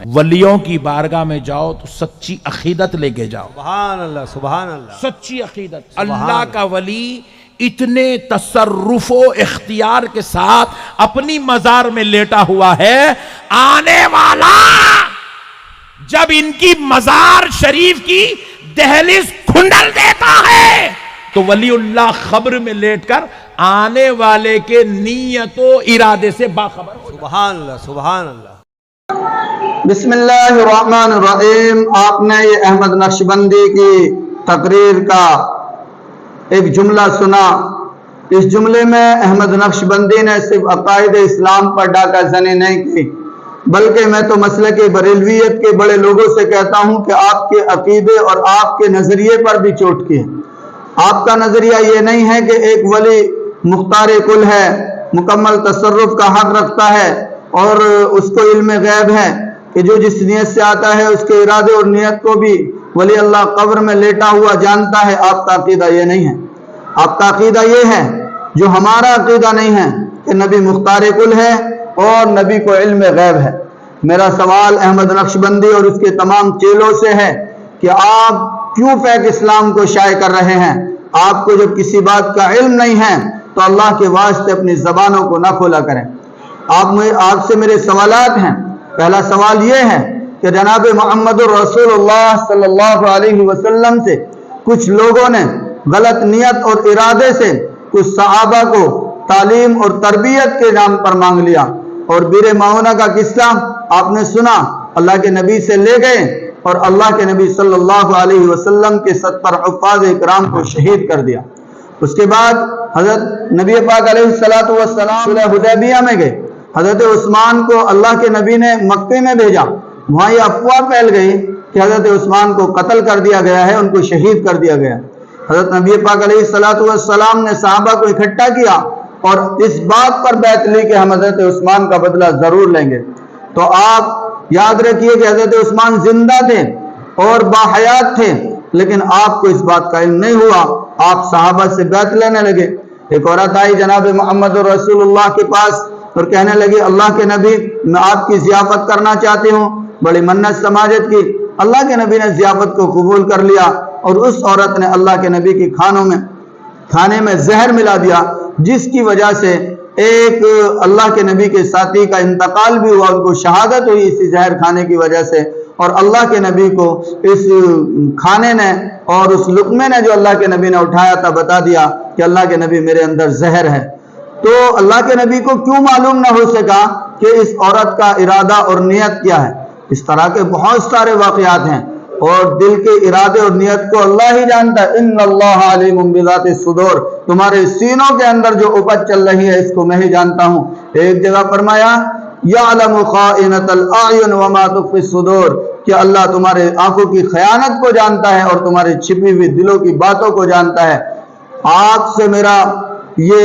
वलियों की बारगाह में जाओ तो सच्ची अकीदत लेके जाओ। सुभान अल्लाह, सुभान अल्लाह। सच्ची अकीदत। अल्लाह का वली इतने तसर्रुफो इख्तियार के साथ अपनी मजार में लेटा हुआ है, आने वाला जब इनकी मजार शरीफ की दहलीज खुंडल देता है तो वलीउल्लाह खब्र में लेटकर आने वाले के नीयतो इरादे से बाखबर हो। सुभान अल्लाह, सुभान अल्लाह। बिस्मिल्लाहिर्रहमानिर्रहीम। आपने ये अहमद नक्शबंदी की तकरीर का एक जुमला सुना। इस जुमले में अहमद नक्शबंदी ने सिर्फ अकायद इस्लाम पर डाका ज़नी नहीं की, बल्कि मैं तो मसलक बरेलवियत के बड़े लोगों से कहता हूं कि आपके अकीदे और आपके नजरिए पर भी चोट की है। आपका नजरिया ये नहीं है कि एक वली मुख्तार कुल है, मुकम्मल तसर्रुफ का हक रखता है और उसको इल्म गैब है कि जो जिस नियत से आता है उसके इरादे और नियत को भी वली अल्लाह कब्र में लेटा हुआ जानता है। आपका अकीदा ये नहीं है। आपका अकीदा ये है जो हमारा अकीदा नहीं है कि नबी मुख्तार कुल है और नबी को इल्म गैब है। मेरा सवाल अहमद नक्शबंदी और उसके तमाम चेलों से है कि आप क्यों फेक इस्लाम को शाये कर रहे हैं? आपको जब किसी बात का इल्म नहीं है तो अल्लाह के वास्ते अपनी जबानों को ना खोला करें। आपसे मेरे सवालात हैं। पहला सवाल ये है कि जनाब मोहम्मद रसूलुल्लाह सल्लल्लाहु अलैहि वसल्लम से कुछ लोगों ने गलत नियत और इरादे से कुछ सहाबा को तालीम और तरबियत के नाम पर मांग लिया, और बीरे माउना का किस्सा आपने सुना। अल्लाह के नबी से ले गए और अल्लाह के नबी सल्लल्लाहु अलैहि वसल्लम के 70 हुफ़ाज़ इकराम को शहीद कर दिया। उसके बाद हजरत नबी पाक अलैहिस्सलातु वस्सलाम सुलह हुदैबिया में गए। हजरत उस्मान को अल्लाह के नबी ने मक्के में भेजा। वहाँ ये अफवाह फैल गई कि हजरत उस्मान को कत्ल कर दिया गया है, उनको शहीद कर दिया गया। हजरत नबी पाक अलैहिस्सलातु वस्सलाम ने सहाबा को इकट्ठा किया और इस बात पर बैत ली कि हम हजरत उस्मान का बदला जरूर लेंगे। तो आप याद रखिए कि हजरत उस्मान जिंदा थे और बाहयात थे, लेकिन आपको इस बात का इल्म नहीं हुआ। आप सहाबा से बैत लेने लगे। एक औरत आई जनाब मोहम्मद रसूलुल्लाह के पास और कहने लगी, अल्लाह के नबी मैं आपकी ज़ियाफत करना चाहती हूँ। बड़ी मन्नत समाजत की। अल्लाह के नबी ने ज़ियाफत को कबूल कर लिया और उस औरत ने अल्लाह के नबी की खाने में जहर मिला दिया, जिसकी वजह से एक अल्लाह के नबी के साथी का इंतकाल भी हुआ, उनको शहादत हुई इसी जहर खाने की वजह से। और अल्लाह के नबी को इस खाने ने और उस लुक़मे ने जो अल्लाह के नबी ने उठाया था बता दिया कि अल्लाह के नबी मेरे अंदर जहर है। तो अल्लाह के नबी को क्यों मालूम ना हो सका कि इस औरत का इरादा और नियत क्या है? इस तरह के बहुत सारे वाक़यात हैं और दिल के इरादे और नियत को अल्लाह ही जानता है। इन्नल्लाह अलीमुम बिज़ाति सुदूर। तुम्हारे सीनों के अंदर जो उपज चल रही है इसको मैं ही जानता हूँ। एक जगह फरमाया यअलमु खाइनतल अयुन व मा तुख्फी सुदूर, कि अल्लाह तुम्हारे आंखों की खयानत को जानता है और तुम्हारे छिपी हुई दिलों की बातों को जानता है। आपसे मेरा ये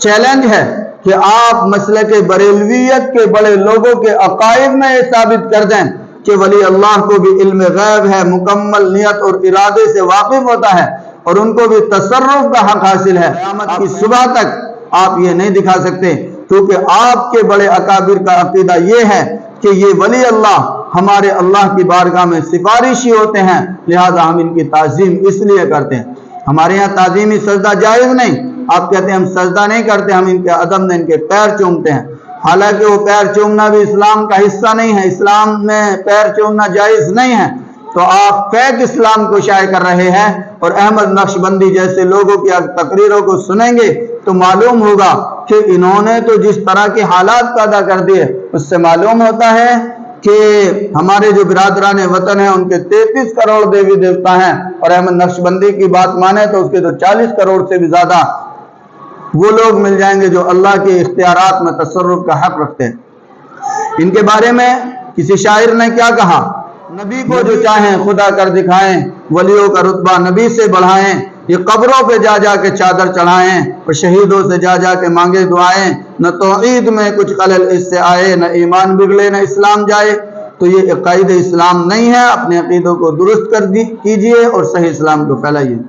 चैलेंज है कि आप मसलक बरेलवियत के बड़े लोगों के अकायद में ये साबित कर दें कि वली अल्लाह को भी इल्म गैब है, मुकम्मल नियत और इरादे से वाकिफ होता है और उनको भी तसर्रुफ का हक हासिल है। क़यामत की सुबह तक आप ये नहीं दिखा सकते, क्योंकि आपके बड़े अकाबिर का अकीदा ये है कि ये वली अल्लाह हमारे अल्लाह की बारगाह में सिफारिशी होते हैं, लिहाजा हम इनकी ताज़ीम इसलिए करते हैं। हमारे यहाँ ताज़ीमी सजदा जायज़ नहीं। आप कहते हैं हम सजदा नहीं करते, हम इनके अदम में इनके पैर चूमते हैं। हालांकि वो पैर चूमना भी इस्लाम का हिस्सा नहीं है। इस्लाम में पैर चूमना जायज़ नहीं है। तो आप फेक इस्लाम को शाये कर रहे हैं। और अहमद नक्शबंदी जैसे लोगों की तकरीरों को सुनेंगे तो मालूम होगा कि इन्होंने तो जिस तरह के हालात पैदा कर दिए, उससे मालूम होता है कि हमारे जो बिरादरान वतन हैं उनके 33 करोड़ देवी देवता हैं, और अहमद नक्शबंदी की बात माने तो उसके तो 40 करोड़ से भी ज्यादा वो लोग मिल जाएंगे जो अल्लाह के इख्तियारात में तसर्रुफ का हक रखते हैं। इनके बारे में किसी शायर ने क्या कहा, नबी को जो चाहें खुदा कर दिखाएं, वलियों का रुतबा नबी से बढ़ाएं, ये कब्रों पे जा जा के चादर चढ़ाएं और शहीदों से जा जा के मांगे दुआएं। न तौहीद में कुछ खलल इससे आए, न ईमान बिगड़े, न इस्लाम जाए। तो ये अक़ीदा इस्लाम नहीं है। अपने अक़ीदों को दुरुस्त कीजिए और सही इस्लाम को फैलाइए।